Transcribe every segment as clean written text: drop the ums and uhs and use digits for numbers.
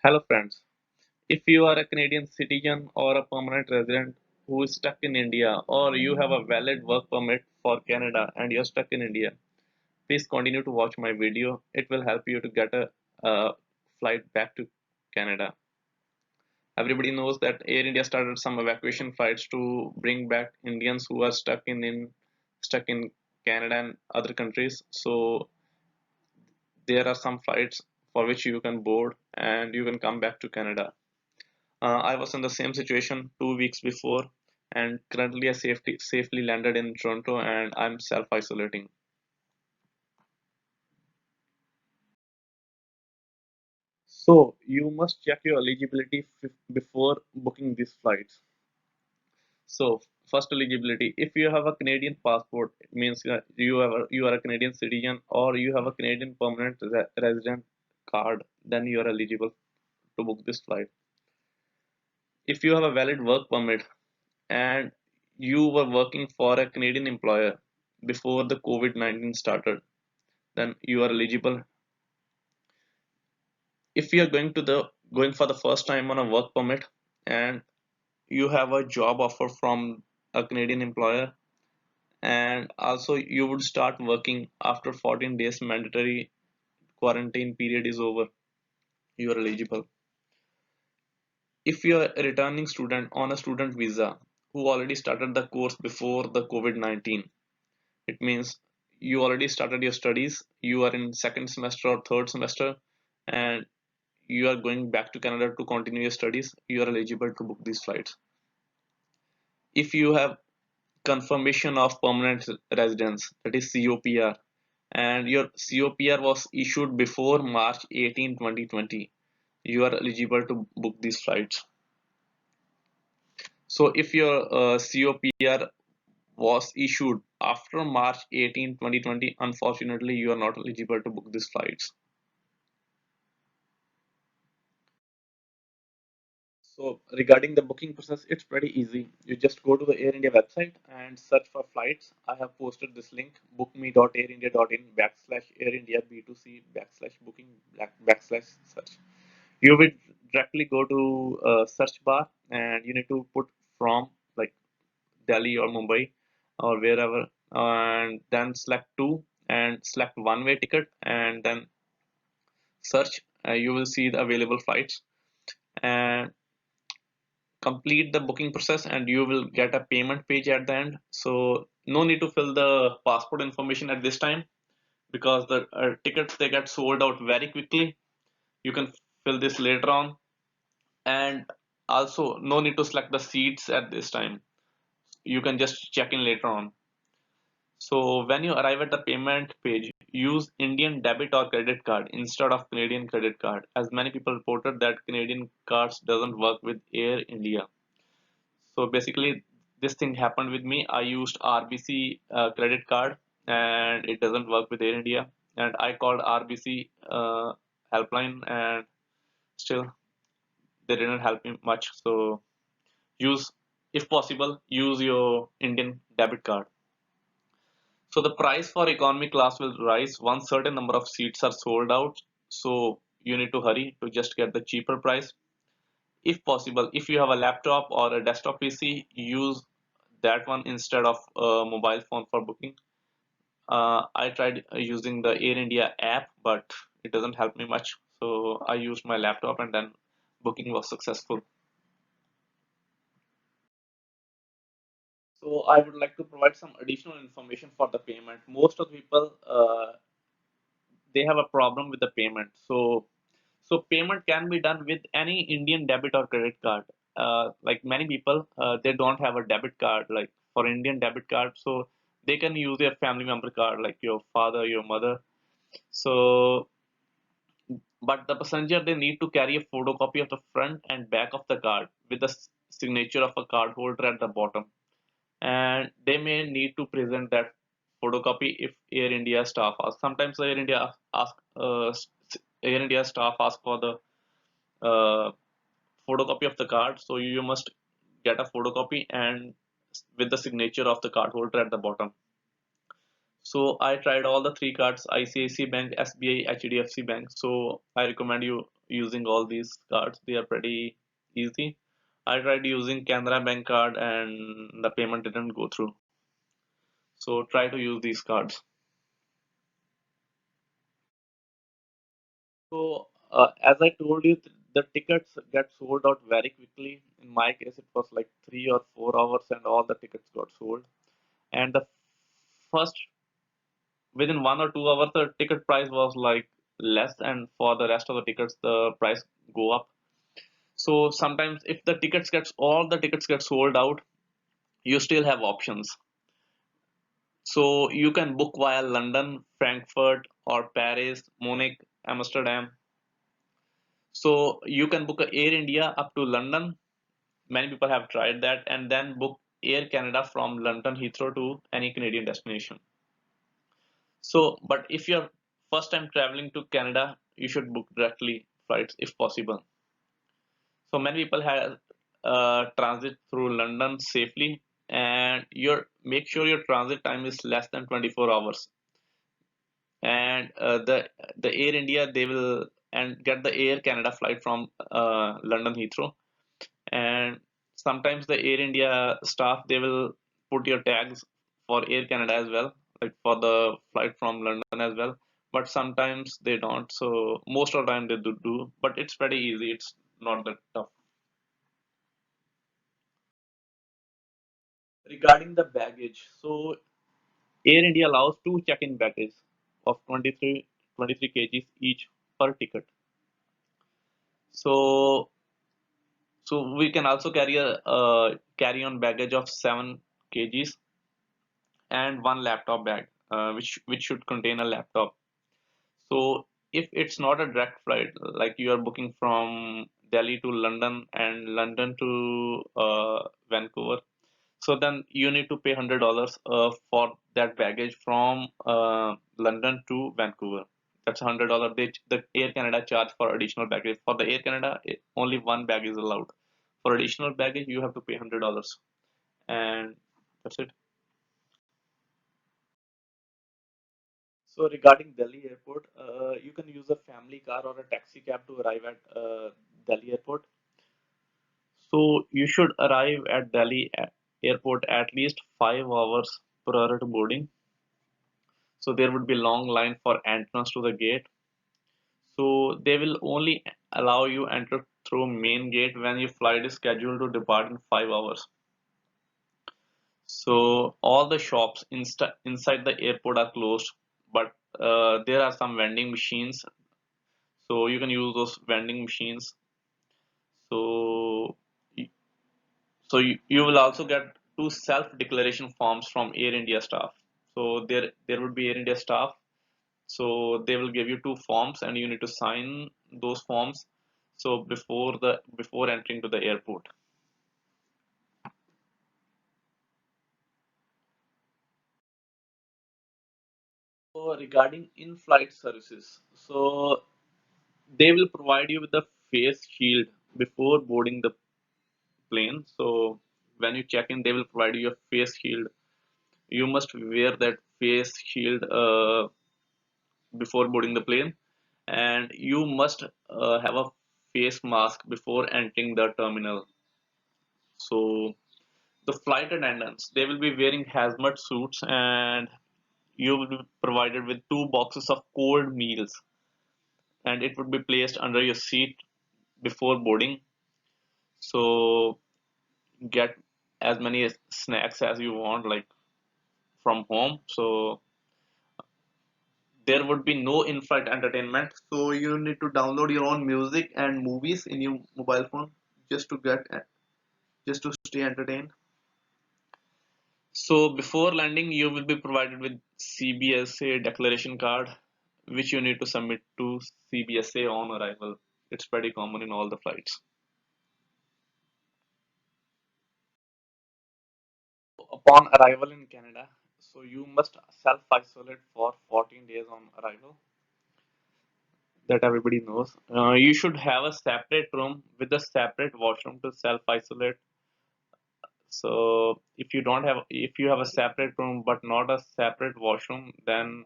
Hello friends, if you are a Canadian citizen or a permanent resident who is stuck in India or you have a valid work permit for Canada and you're stuck in India, please continue to watch my video. It will help you to get a flight back to Canada. Everybody knows that Air India started some evacuation flights to bring back Indians who are stuck in Canada and other countries. So there are some flights for which you can board and you can come back to Canada. I was in the same situation 2 weeks before, and currently I safely landed in Toronto, and I'm self-isolating. So you must check your eligibility before booking these flights. So first eligibility: if you have a Canadian passport, it means that you are a Canadian citizen or you have a Canadian permanent resident card, then you are eligible to book this flight. If you have a valid work permit and you were working for a Canadian employer before the COVID-19 started, then you are eligible. If you are going for the first time on a work permit and you have a job offer from a Canadian employer and also you would start working after 14 days mandatory quarantine period is over, you are eligible. If you are a returning student on a student visa who already started the course before the COVID-19, it means you already started your studies, you are in second semester or third semester, and you are going back to Canada to continue your studies, you are eligible to book these flights. If you have confirmation of permanent residence, that is COPR, and your COPR was issued before March 18, 2020, you are eligible to book these flights. So if your COPR was issued after March 18, 2020, unfortunately, you are not eligible to book these flights. So regarding the booking process, it's pretty easy. You just go to the Air India website and search for flights. I have posted this link, bookme.airindia.in backslash Air India B2C backslash booking backslash search. You will directly go to search bar and you need to put from like Delhi or Mumbai or wherever, and then select two and select one way ticket and then search. You will see the available flights and complete the booking process and you will get a payment page at the end. So no need to fill the passport information at this time because the tickets they get sold out very quickly. You can fill this later on, and also no need to select the seats at this time. You can just check in later on. So when you arrive at the payment page, use Indian debit or credit card instead of Canadian credit card, as many people reported that Canadian cards doesn't work with Air India. So basically, this thing happened with me. I used RBC credit card and it doesn't work with Air India. And I called RBC helpline and still they didn't help me much. So use, if possible, use your Indian debit card. So the price for economy class will rise once certain number of seats are sold out. So you need to hurry to just get the cheaper price. If possible, if you have a laptop or a desktop PC, use that one instead of a mobile phone for booking. I tried using the Air India app, but it doesn't help me much. So I used my laptop and then booking was successful. So I would like to provide some additional information for the payment. Most of the people they have a problem with the payment. So payment can be done with any Indian debit or credit card. Like many people, they don't have a debit card, like for Indian debit card, so they can use their family member card, like your father, your mother. So, but the passenger they need to carry a photocopy of the front and back of the card with the signature of a card holder at the bottom, and they may need to present that photocopy if Air India staff asks. Sometimes Air India staff ask for the uh, photocopy of the card, so you must get a photocopy and with the signature of the card holder at the bottom. So I tried all the three cards: ICICI Bank, SBI, HDFC Bank. So I recommend you using all these cards. They are pretty easy. I tried using Canara Bank card and the payment didn't go through. So try to use these cards. So, as I told you, the tickets get sold out very quickly. In my case, it was like 3 or 4 hours, and all the tickets got sold. And the first, within 1 or 2 hours, the ticket price was like less, and for the rest of the tickets, the price go up. So sometimes, if the tickets gets all the tickets get sold out, you still have options. So you can book via London, Frankfurt, or Paris, Munich, Amsterdam. So you can book a Air India up to London. Many people have tried that, and then book Air Canada from London Heathrow to any Canadian destination. So, but if you're first time traveling to Canada, you should book directly flights if possible. So many people have transit through London safely, and your make sure your transit time is less than 24 hours. And the Air India, they will and get the Air Canada flight from London Heathrow. And sometimes the Air India staff, they will put your tags for Air Canada as well, like for the flight from London as well. But sometimes they don't. So most of the time they do. But it's pretty easy. It's not that tough. Regarding the baggage, so Air India allows two check-in baggage of 23 kgs each per ticket. So we can also carry a carry-on baggage of 7 kgs and one laptop bag, which should contain a laptop. So if it's not a direct flight, like you are booking from Delhi to London and London to Vancouver, so then you need to pay $100 for that baggage from London to Vancouver. That's $100. The Air Canada charge for additional baggage. For the Air Canada, only one bag is allowed. For additional baggage, you have to pay $100, and that's it. So regarding Delhi airport, you can use a family car or a taxi cab to arrive at Delhi airport. So you should arrive at airport at least 5 hours prior to boarding. So there would be long line for entrance to the gate. So they will only allow you enter through main gate when your flight is scheduled to depart in 5 hours. So all the shops inside the airport are closed, but there are some vending machines. So you can use those vending machines. So y- you will also get two self declaration forms from Air India staff. So there would be Air India staff. So they will give you two forms and you need to sign those forms. So before entering to the airport. So regarding in-flight services, so they will provide you with the face shield before boarding the plane. So when you check in, they will provide you a face shield. You must wear that face shield before boarding the plane, and you must have a face mask before entering the terminal. So the flight attendants, they will be wearing hazmat suits, and you will be provided with two boxes of cold meals, and it would be placed under your seat before boarding. So get as many snacks as you want, like from home. So there would be no in-flight entertainment. So you need to download your own music and movies in your mobile phone just to just to stay entertained. So before landing, you will be provided with CBSA declaration card, which you need to submit to CBSA on arrival. It's pretty common in all the flights. Upon arrival in Canada, so you must self-isolate for 14 days on arrival. That everybody knows. You should have a separate room with a separate washroom to self-isolate So if you have a separate room but not a separate washroom, then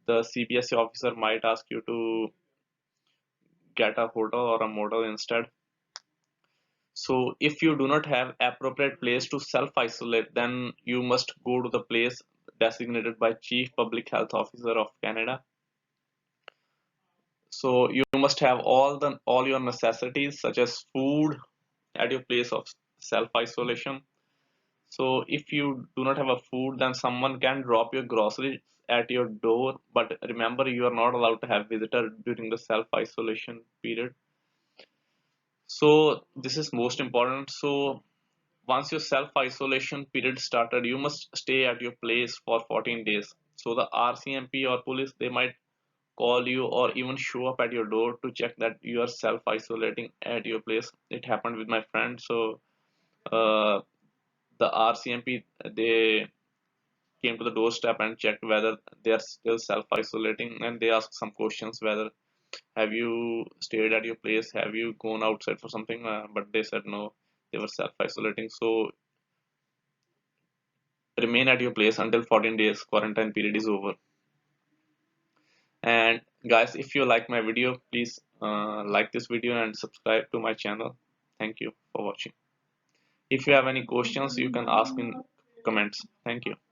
the CBSE officer might ask you to get a hotel or a motel instead. So if you do not have appropriate place to self-isolate, then you must go to the place designated by Chief Public Health Officer of Canada. So you must have all your necessities such as food at your place of self-isolation. So if you do not have a food, then someone can drop your groceries at your door. But remember, you are not allowed to have visitor during the self-isolation period. So this is most important. So once your self-isolation period started, you must stay at your place for 14 days. So the RCMP or police, they might call you or even show up at your door to check that you are self-isolating at your place. It happened with my friend. So uh, the RCMP, they came to the doorstep and checked whether they are still self-isolating, and they asked some questions whether have you stayed at your place, have you gone outside for something, but they said no, they were self-isolating. So remain at your place until 14 days quarantine period is over. And guys, if you like my video, please like this video and subscribe to my channel. Thank you for watching. If you have any questions, you can ask in comments. Thank you.